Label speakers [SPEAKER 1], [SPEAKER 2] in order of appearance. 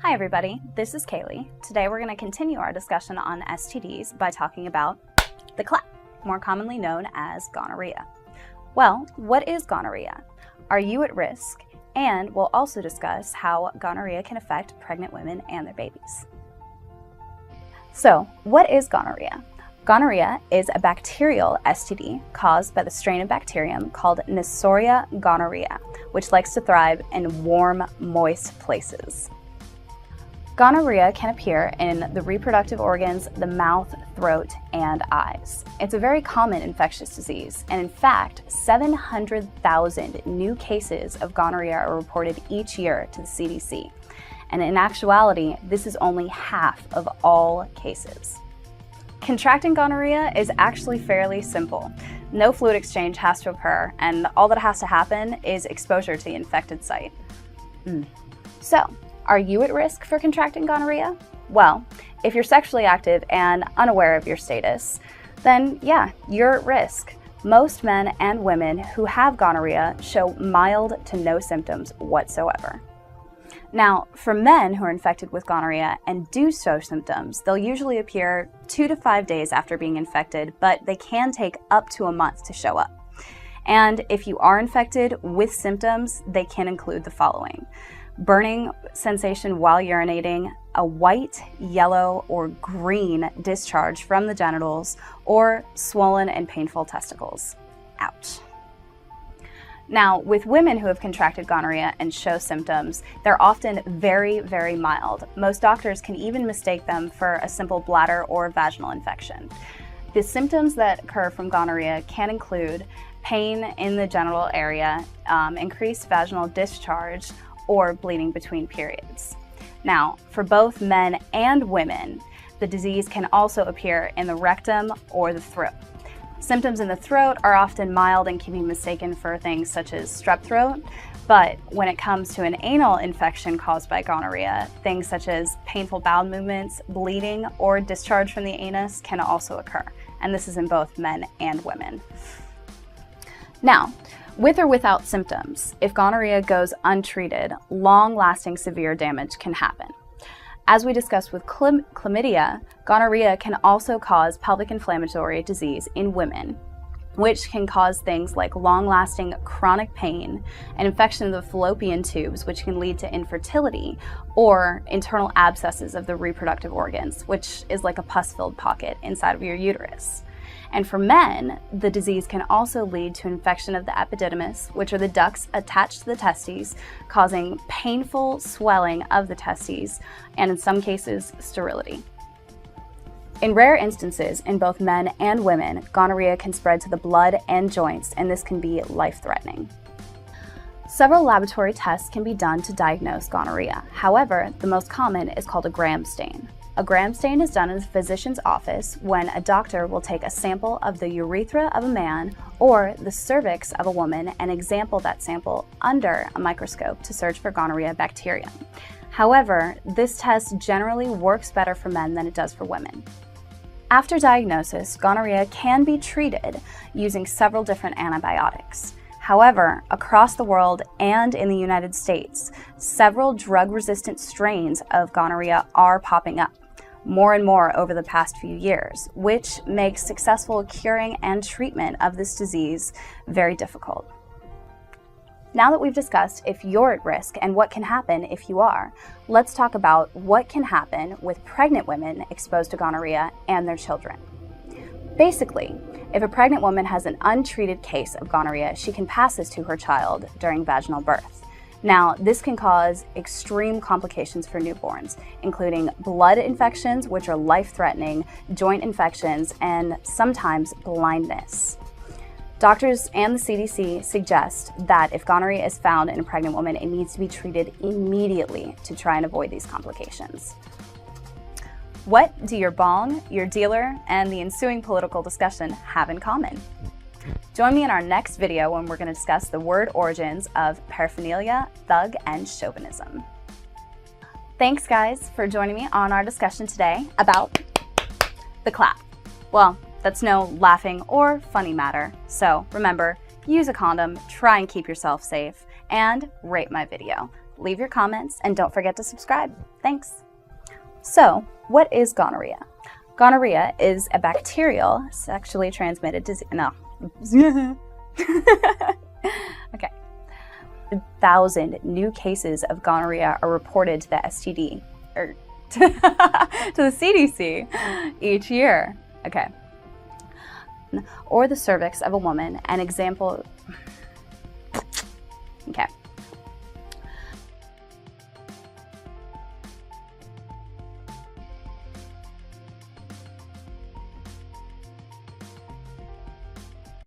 [SPEAKER 1] Hi everybody, this is Kaylee. Today we're going to continue our discussion on STDs by talking about the clap, more commonly known as gonorrhea. Well, what is gonorrhea? Are you at risk? And we'll also discuss how gonorrhea can affect pregnant women and their babies. So, what is gonorrhea? Gonorrhea is a bacterial STD caused by the strain of bacterium called Neisseria gonorrhoeae, which likes to thrive in warm, moist places. Gonorrhea can appear in the reproductive organs, the mouth, throat, and eyes. It's a very common infectious disease, and in fact, 700,000 new cases of gonorrhea are reported each year to the CDC. And in actuality, this is only half of all cases. Contracting gonorrhea is actually fairly simple. No fluid exchange has to occur, and all that has to happen is exposure to the infected site. So, are you at risk for contracting gonorrhea? Well, if you're sexually active and unaware of your status, then yeah, you're at risk. Most men and women who have gonorrhea show mild to no symptoms whatsoever. Now, for men who are infected with gonorrhea and do show symptoms, they'll usually appear 2 to 5 days after being infected, but they can take up to a month to show up. And if you are infected with symptoms, they can include the following: burning sensation while urinating, a white, yellow, or green discharge from the genitals, or swollen and painful testicles. Ouch. Now, with women who have contracted gonorrhea and show symptoms, they're often very, very mild. Most doctors can even mistake them for a simple bladder or vaginal infection. The symptoms that occur from gonorrhea can include pain in the genital area, increased vaginal discharge, or bleeding between periods. Now, for both men and women, the disease can also appear in the rectum or the throat. Symptoms in the throat are often mild and can be mistaken for things such as strep throat, but when it comes to an anal infection caused by gonorrhea, things such as painful bowel movements, bleeding, or discharge from the anus can also occur, and this is in both men and women. Now, with or without symptoms, if gonorrhea goes untreated, long-lasting severe damage can happen. As we discussed with chlamydia, gonorrhea can also cause pelvic inflammatory disease in women, which can cause things like long-lasting chronic pain, an infection of the fallopian tubes, which can lead to infertility, or internal abscesses of the reproductive organs, which is like a pus-filled pocket inside of your uterus. And for men, the disease can also lead to infection of the epididymis, which are the ducts attached to the testes, causing painful swelling of the testes, and in some cases, sterility. In rare instances, in both men and women, gonorrhea can spread to the blood and joints, and this can be life-threatening. Several laboratory tests can be done to diagnose gonorrhea. However, the most common is called a Gram stain. A Gram stain is done in the physician's office when a doctor will take a sample of the urethra of a man or the cervix of a woman and examine that sample under a microscope to search for gonorrhea bacterium. However, this test generally works better for men than it does for women. After diagnosis, gonorrhea can be treated using several different antibiotics. However, across the world and in the United States, several drug-resistant strains of gonorrhea are popping up, more and more over the past few years, which makes successful curing and treatment of this disease very difficult. Now that we've discussed if you're at risk and what can happen if you are, let's talk about what can happen with pregnant women exposed to gonorrhea and their children. Basically, if a pregnant woman has an untreated case of gonorrhea, she can pass this to her child during vaginal birth. Now, this can cause extreme complications for newborns, including blood infections, which are life-threatening, joint infections, and sometimes blindness. Doctors and the CDC suggest that if gonorrhea is found in a pregnant woman, it needs to be treated immediately to try and avoid these complications. What do your bong, your dealer, and the ensuing political discussion have in common? Join me in our next video when we're going to discuss the word origins of paraphernalia, thug, and chauvinism. Thanks, guys, for joining me on our discussion today about the clap. Well, that's no laughing or funny matter, so remember, use a condom, try and keep yourself safe, and rate my video. leave your comments, and don't forget to subscribe. Thanks. So, what is gonorrhea? Gonorrhea is a bacterial sexually transmitted disease. No. Okay. 1,000 new cases of gonorrhea are reported to the STD, or to the CDC each year. Okay. Or the cervix of a woman, an example. Okay.